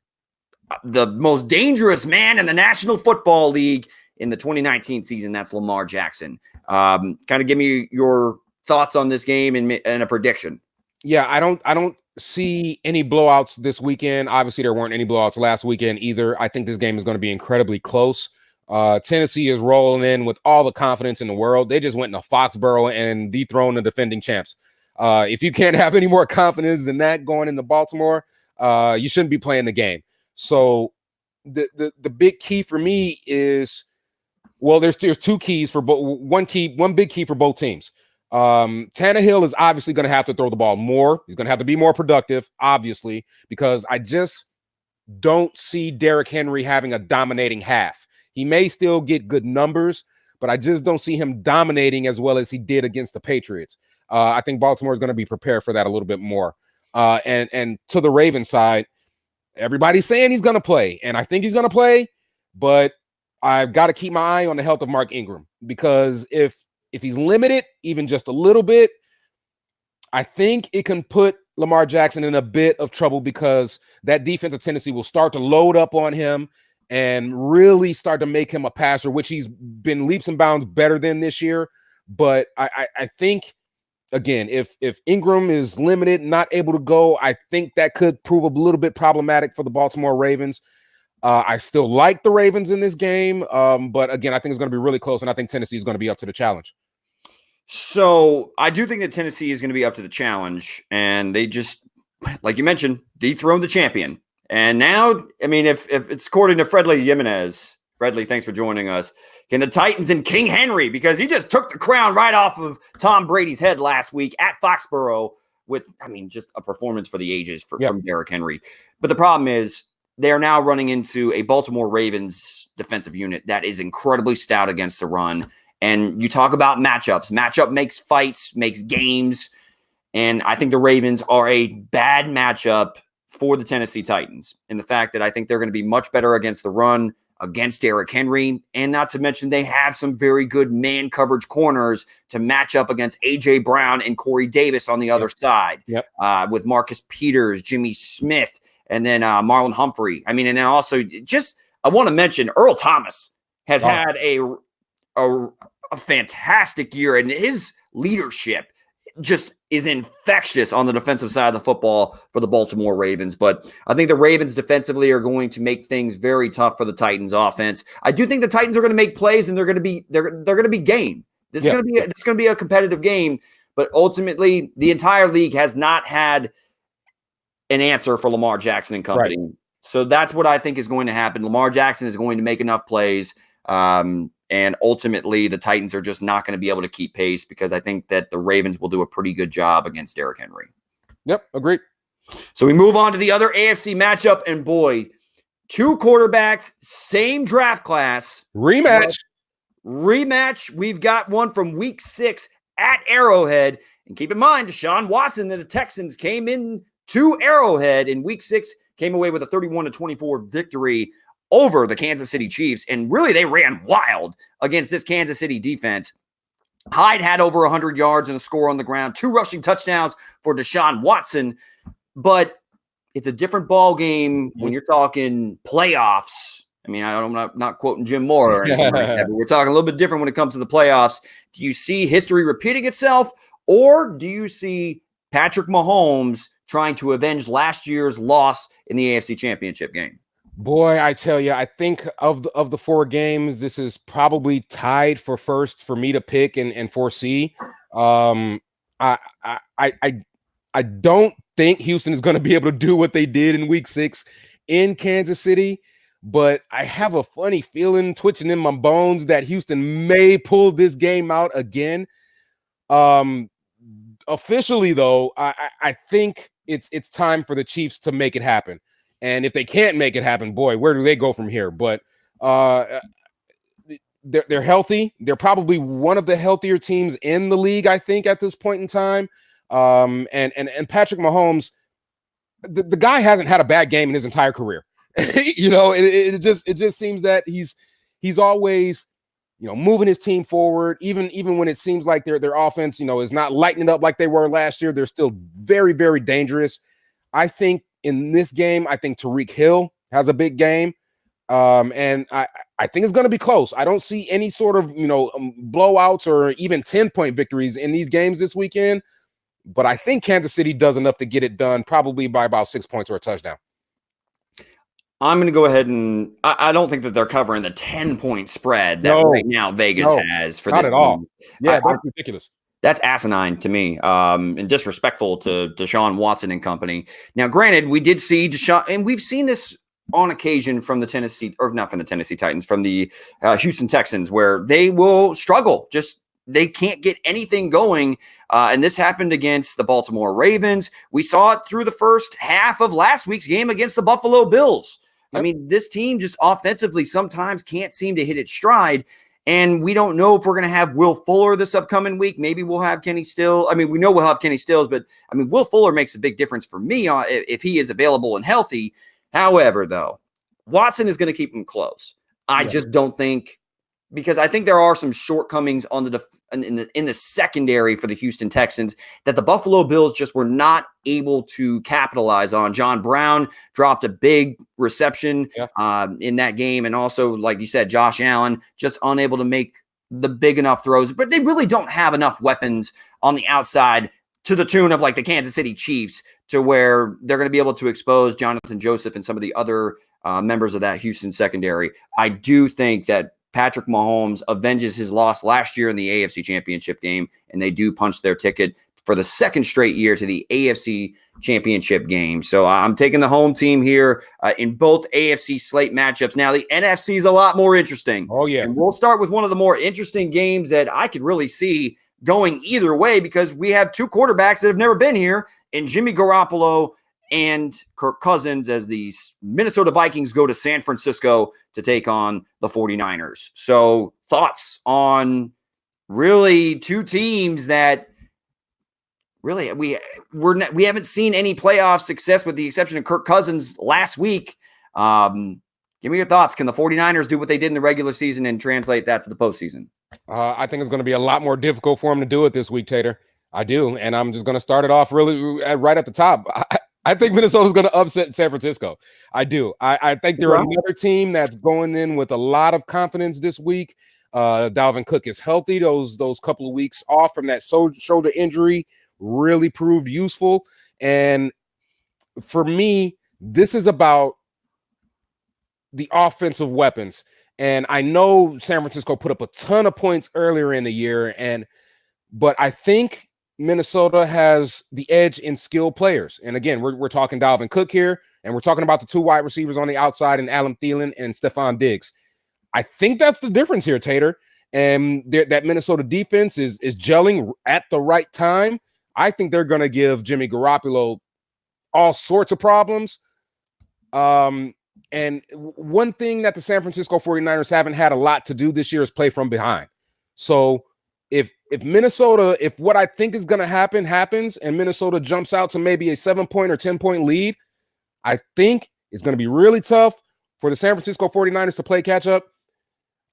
the most dangerous man in the National Football League in the 2019 season. That's Lamar Jackson. Kind of give me your thoughts on this game and a prediction. Yeah, I don't see any blowouts this weekend. Obviously, there weren't any blowouts last weekend either. I think this game is going to be incredibly close. Tennessee is rolling in with all the confidence in the world. They just went into Foxborough and dethroned the defending champs. If you can't have any more confidence than that going into Baltimore, you shouldn't be playing the game. So the big key for me is, well, there's two keys for both. One big key for both teams. Tannehill is obviously going to have to throw the ball more. He's going to have to be more productive, obviously, because I just don't see Derrick Henry having a dominating half. He may still get good numbers, but I just don't see him dominating as well as he did against the Patriots. I think Baltimore is going to be prepared for that a little bit more. And to the Ravens side, everybody's saying he's going to play, and I think he's going to play, but I've got to keep my eye on the health of Mark Ingram, because if he's limited even just a little bit, I think it can put Lamar Jackson in a bit of trouble, because that defense of Tennessee will start to load up on him and really start to make him a passer, which he's been leaps and bounds better than this year. But I think, again, if Ingram is limited, not able to go, I think that could prove a little bit problematic for the Baltimore Ravens. I still like the Ravens in this game, but again, I think it's going to be really close, and I think Tennessee is going to be up to the challenge. So I do think that Tennessee is going to be up to the challenge, and they just, like you mentioned, dethroned the champion. And now, I mean, if it's according to Fredley Jimenez, Fredley, thanks for joining us. Can the Titans and King Henry, because he just took the crown right off of Tom Brady's head last week at Foxborough with, I mean, just a performance for the ages from Derrick Henry. But the problem is they are now running into a Baltimore Ravens defensive unit that is incredibly stout against the run. And you talk about matchups. Matchup makes fights, makes games. And I think the Ravens are a bad matchup for the Tennessee Titans. And the fact that I think they're going to be much better against the run, against Derrick Henry, and not to mention they have some very good man coverage corners to match up against A.J. Brown and Corey Davis on the other side, with Marcus Peters, Jimmy Smith, and then Marlon Humphrey. I mean, and then also just I want to mention Earl Thomas has had a fantastic year, and his leadership just is infectious on the defensive side of the football for the Baltimore Ravens. But I think the Ravens defensively are going to make things very tough for the Titans offense. I do think the Titans are going to make plays, and they're going to be game. This is going to be a competitive game, but ultimately the entire league has not had an answer for Lamar Jackson and company. Right. So that's what I think is going to happen. Lamar Jackson is going to make enough plays. And ultimately, the Titans are just not going to be able to keep pace, because I think that the Ravens will do a pretty good job against Derrick Henry. Yep, agreed. So we move on to the other AFC matchup, and boy, two quarterbacks, same draft class. Rematch. We've got one from week 6 at Arrowhead. And keep in mind, Deshaun Watson and the Texans came in to Arrowhead in week 6, came away with a 31-24 victory over the Kansas City Chiefs. And really, they ran wild against this Kansas City defense. Hyde had over 100 yards and a score on the ground, 2 rushing touchdowns for Deshaun Watson. But it's a different ball game when you're talking playoffs. I mean, I'm not quoting Jim Moore or anything like that, but we're talking a little bit different when it comes to the playoffs. Do you see history repeating itself, or do you see Patrick Mahomes trying to avenge last year's loss in the AFC Championship game? Boy, I tell you, I think of the 4 games, this is probably tied for first for me to pick and foresee. I don't think Houston is going to be able to do what they did in week 6 in Kansas City, but I have a funny feeling twitching in my bones that Houston may pull this game out again. Officially, though, I think it's time for the Chiefs to make it happen. And if they can't make it happen, boy, where do they go from here? But they're healthy. They're probably one of the healthier teams in the league, I think, at this point in time. And Patrick Mahomes, the guy hasn't had a bad game in his entire career. It just seems that he's always moving his team forward, even when it seems like their offense, is not lighting up like they were last year. They're still very, very dangerous. I think in this game, I think Tyreek Hill has a big game. And I think it's going to be close. I don't see any sort of, blowouts or even 10-point victories in these games this weekend. But I think Kansas City does enough to get it done, probably by about 6 points or a touchdown. I'm going to go ahead and I don't think that they're covering the 10-point spread that right now Vegas has for not this at all. game. Yeah, that's ridiculous. That's asinine to me, and disrespectful to Deshaun Watson and company. Now, granted, we did see Deshaun, and we've seen this on occasion from the Tennessee, or not from the Tennessee Titans, from the Houston Texans, where they will struggle. They can't get anything going. And this happened against the Baltimore Ravens. We saw it through the first half of last week's game against the Buffalo Bills. Yep. I mean, this team just offensively sometimes can't seem to hit its stride. And we don't know if we're going to have Will Fuller this upcoming week. Maybe we'll have Kenny Stills. I mean, we know we'll have Kenny Stills, but I mean, Will Fuller makes a big difference for me if he is available and healthy. However, though, Watson is going to keep him close. I just don't think, because I think there are some shortcomings on in the secondary for the Houston Texans that the Buffalo Bills just were not able to capitalize on. John Brown dropped a big reception in that game. And also, like you said, Josh Allen just unable to make the big enough throws. But they really don't have enough weapons on the outside to the tune of like the Kansas City Chiefs to where they're going to be able to expose Jonathan Joseph and some of the other members of that Houston secondary. I do think that Patrick Mahomes avenges his loss last year in the AFC Championship game, and they do punch their ticket for the second straight year to the AFC Championship game. So I'm taking the home team here in both AFC slate matchups. Now, the NFC is a lot more interesting. Oh, yeah. And we'll start with one of the more interesting games that I could really see going either way, because we have two quarterbacks that have never been here, and Jimmy Garoppolo and Kirk Cousins, as these Minnesota Vikings go to San Francisco to take on the 49ers. So thoughts on really two teams that really we haven't seen any playoff success with the exception of Kirk Cousins last week. Give me your thoughts. Can the 49ers do what they did in the regular season and translate that to the postseason? I think it's going to be a lot more difficult for them to do it this week, Tater. I do. And I'm just going to start it off really right at the top. I think Minnesota's going to upset San Francisco. I do. I think they're another team that's going in with a lot of confidence this week. Dalvin Cook is healthy. Those couple of weeks off from that shoulder injury really proved useful. And for me, this is about the offensive weapons. And I know San Francisco put up a ton of points earlier in the year, but I think Minnesota has the edge in skilled players. And again, we're talking Dalvin Cook here, and we're talking about the two wide receivers on the outside and Adam Thielen and Stephon Diggs. I think that's the difference here, Tater. And that Minnesota defense is gelling at the right time. I think they're going to give Jimmy Garoppolo all sorts of problems. And one thing that the San Francisco 49ers haven't had a lot to do this year is play from behind. So if Minnesota, if what I think is going to happen happens and Minnesota jumps out to maybe a 7-point or 10-point lead, I think it's going to be really tough for the San Francisco 49ers to play catch up.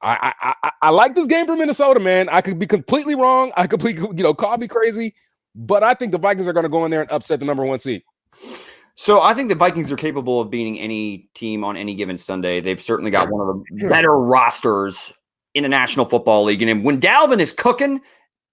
I like this game for Minnesota, man. I could be completely wrong. I could be, call me crazy, but I think the Vikings are going to go in there and upset the number 1 seed. So I think the Vikings are capable of beating any team on any given Sunday. They've certainly got one of the better rosters in the National Football League. And when Dalvin is cooking,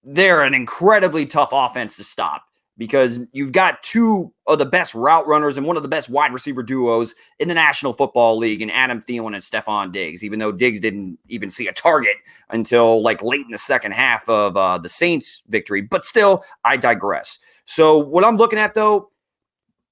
they're an incredibly tough offense to stop because you've got two of the best route runners and one of the best wide receiver duos in the National Football League in Adam Thielen and Stephon Diggs, even though Diggs didn't even see a target until like late in the second half of the Saints victory. But still, I digress. So what I'm looking at, though,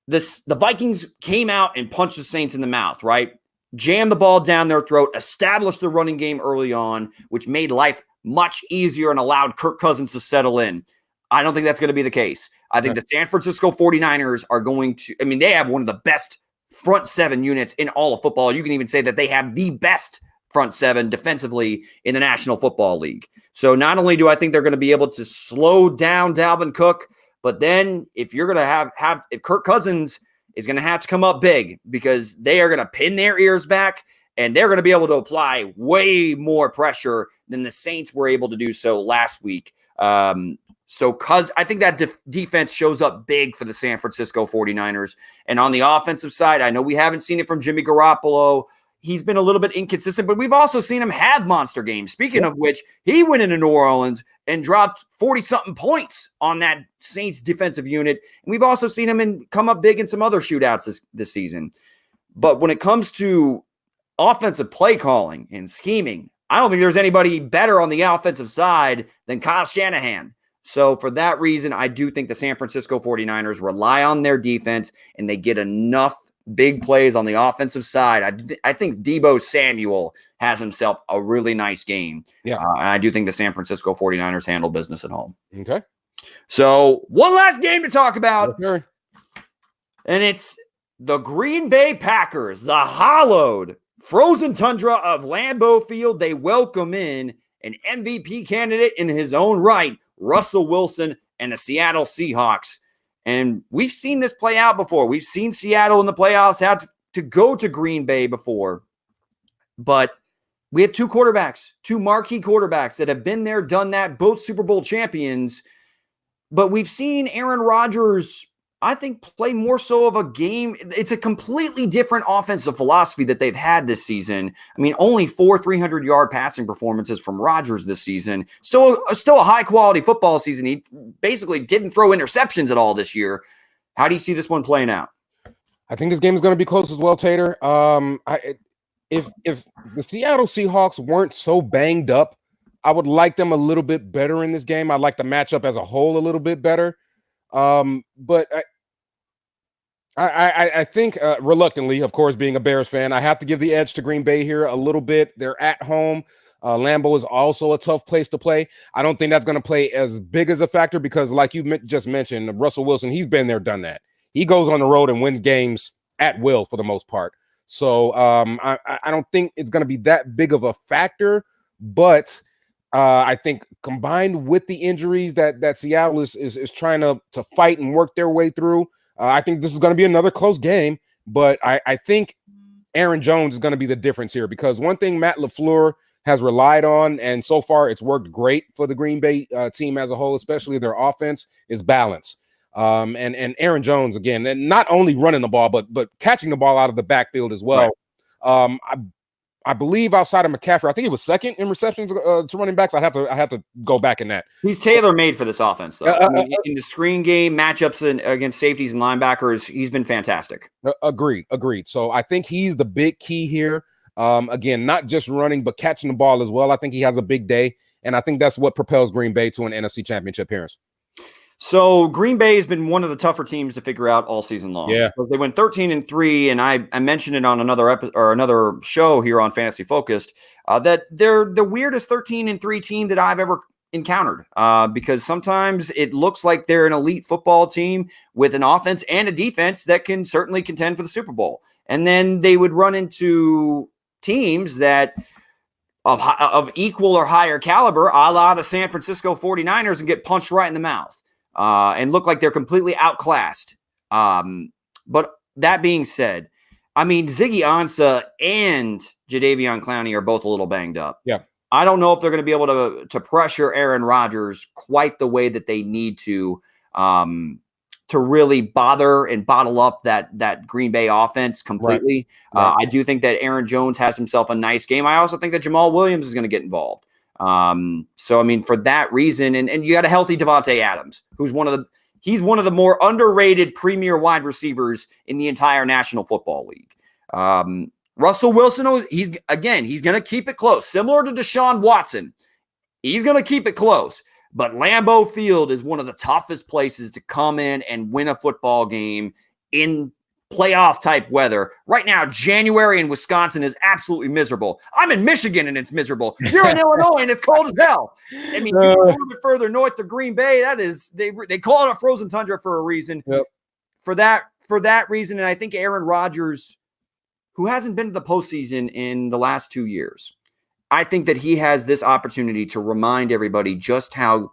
the Vikings came out and punched the Saints in the mouth, right? jam the ball down their throat, establish the running game early on, which made life much easier and allowed Kirk Cousins to settle in. I don't think that's going to be the case. I think the San Francisco 49ers are going to, they have one of the best front seven units in all of football. You can even say that they have the best front seven defensively in the National Football League. So not only do I think they're going to be able to slow down Dalvin Cook, but then if you're going to if Kirk Cousins is going to have to come up big, because they are going to pin their ears back and they're going to be able to apply way more pressure than the Saints were able to do so last week. So I think that defense shows up big for the San Francisco 49ers. And on the offensive side, I know we haven't seen it from Jimmy Garoppolo. He's been a little bit inconsistent, but we've also seen him have monster games. Speaking of which, he went into New Orleans and dropped 40-something points on that Saints defensive unit. And we've also seen him come up big in some other shootouts this season. But when it comes to offensive play calling and scheming, I don't think there's anybody better on the offensive side than Kyle Shanahan. So for that reason, I do think the San Francisco 49ers rely on their defense and they get enough big plays on the offensive side. I think Deebo Samuel has himself a really nice game. Yeah. And I do think the San Francisco 49ers handle business at home. Okay. So one last game to talk about. Okay. And it's the Green Bay Packers, the hallowed frozen tundra of Lambeau Field. They welcome in an MVP candidate in his own right, Russell Wilson and the Seattle Seahawks. And we've seen this play out before. We've seen Seattle in the playoffs have to go to Green Bay before. But we have two marquee quarterbacks that have been there, done that, both Super Bowl champions. But we've seen Aaron Rodgers, I think, play more so of a game. It's a completely different offensive philosophy that they've had this season. Only 4 300-yard passing performances from Rodgers this season. Still a high-quality football season. He basically didn't throw interceptions at all this year. How do you see this one playing out? I think this game is going to be close as well, Tater. If the Seattle Seahawks weren't so banged up, I would like them a little bit better in this game. I'd like the matchup as a whole a little bit better. But I think reluctantly, of course, being a Bears fan, I have to give the edge to Green Bay here a little bit. They're at home. Lambeau is also a tough place to play. I don't think that's going to play as big as a factor because, like you just mentioned, Russell Wilson, he's been there, done that. He goes on the road and wins games at will for the most part. So I don't think it's going to be that big of a factor, but I think combined with the injuries that Seattle is trying to fight and work their way through, I think this is going to be another close game. But I think Aaron Jones is going to be the difference here because one thing Matt LaFleur has relied on, and so far it's worked great for the Green Bay team as a whole, especially their offense, is balance. And Aaron Jones, again, and not only running the ball, but catching the ball out of the backfield as well. Right. I believe outside of McCaffrey, I think he was second in receptions to running backs. I have to go back in that. He's tailor-made for this offense, though. In the screen game, matchups against safeties and linebackers, he's been fantastic. Agreed. So I think he's the big key here. Again, not just running, but catching the ball as well. I think he has a big day, and I think that's what propels Green Bay to an NFC Championship appearance. So Green Bay has been one of the tougher teams to figure out all season long. Yeah, they went 13-3, and I mentioned it on another episode or another show here on Fantasy Focused that they're the weirdest 13-3 team that I've ever encountered. Because sometimes it looks like they're an elite football team with an offense and a defense that can certainly contend for the Super Bowl, and then they would run into teams that of equal or higher caliber, a la the San Francisco 49ers, and get punched right in the mouth. And look like they're completely outclassed. But that being said, Ziggy Ansah and Jadeveon Clowney are both a little banged up. Yeah. I don't know if they're going to be able to pressure Aaron Rodgers quite the way that they need to really bother and bottle up that Green Bay offense completely. Right. I do think that Aaron Jones has himself a nice game. I also think that Jamal Williams is going to get involved. So for that reason, and you got a healthy Devontae Adams, who's he's one of the more underrated premier wide receivers in the entire National Football League. Russell Wilson, he's going to keep it close, similar to Deshaun Watson. He's going to keep it close, but Lambeau Field is one of the toughest places to come in and win a football game in playoff type weather. Right now, January in Wisconsin is absolutely miserable. I'm in Michigan and it's miserable. You're in Illinois and it's cold as hell. I mean, you go a little bit further north to Green Bay. That is, they call it a frozen tundra for a reason. Yep. For that reason, and I think Aaron Rodgers, who hasn't been to the postseason in the last 2 years, I think that he has this opportunity to remind everybody just how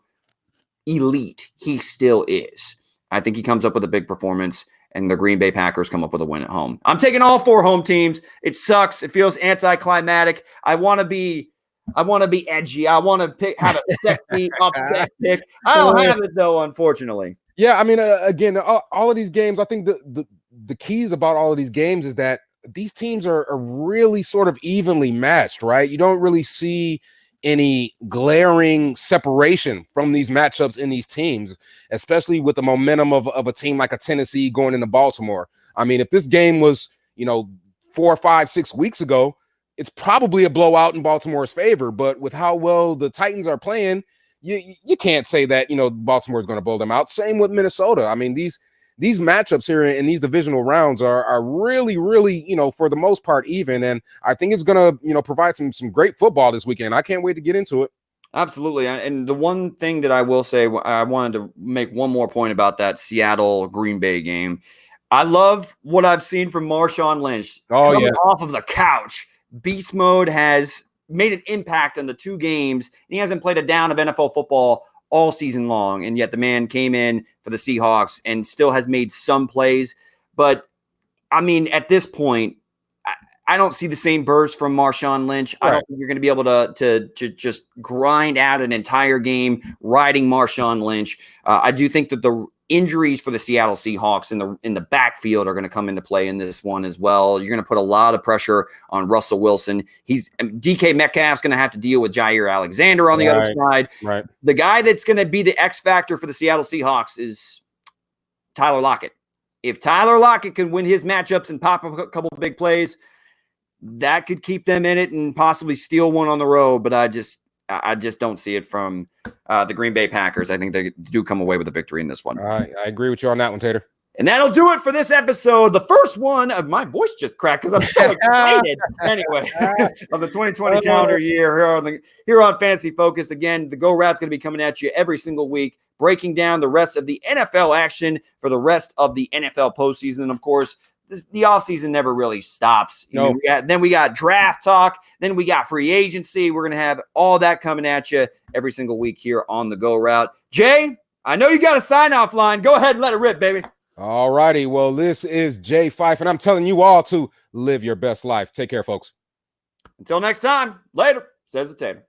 elite he still is. I think he comes up with a big performance, and the Green Bay Packers come up with a win at home. I'm taking all 4 home teams. It sucks. It feels anticlimactic. I want to be edgy. I want to have a sexy upset pick. I don't have it though, unfortunately. Yeah, I mean, again, all of these games, I think the keys about all of these games is that these teams are really sort of evenly matched, right? You don't really see any glaring separation from these matchups in these teams, especially with the momentum of a team like a Tennessee going into Baltimore. I mean, if this game was, 4, 5, 6 weeks ago, it's probably a blowout in Baltimore's favor. But with how well the Titans are playing, you can't say that, Baltimore is going to blow them out. Same with Minnesota. I mean, these matchups here in these divisional rounds are really, really, for the most part, even. And I think it's going to, provide some great football this weekend. I can't wait to get into it. Absolutely. And the one thing that I will say, I wanted to make one more point about that Seattle-Green Bay game. I love what I've seen from Marshawn Lynch. Coming off of the couch. Beast mode has made an impact on the 2 games. And he hasn't played a down of NFL football all season long, and yet the man came in for the Seahawks and still has made some plays. But, I mean, at this point, I don't see the same burst from Marshawn Lynch. Right. I don't think you're going to be able to just grind out an entire game riding Marshawn Lynch. I do think that the injuries for the Seattle Seahawks in the backfield are going to come into play in this one as well. You're going to put a lot of pressure on Russell Wilson. DK Metcalf's going to have to deal with Jair Alexander on the other side. Right. The guy that's going to be the X factor for the Seattle Seahawks is Tyler Lockett. If Tyler Lockett can win his matchups and pop up a couple of big plays, that could keep them in it and possibly steal one on the road. But I just don't see it from the Green Bay Packers. I think they do come away with a victory in this one. I agree with you on that one, Tater. And that'll do it for this episode. The first one of my voice just cracked because I'm so excited. Anyway, of the 2020 calendar year here on Fantasy Focus. Again, the Go Route's going to be coming at you every single week, breaking down the rest of the NFL action for the rest of the NFL postseason. And of course, the offseason never really stops. Nope. Then we got draft talk. Then we got free agency. We're going to have all that coming at you every single week here on the Go Route. Jay, I know you got a sign-off line. Go ahead and let it rip, baby. All righty. Well, this is Jay Fife, and I'm telling you all to live your best life. Take care, folks. Until next time. Later, says the Tater.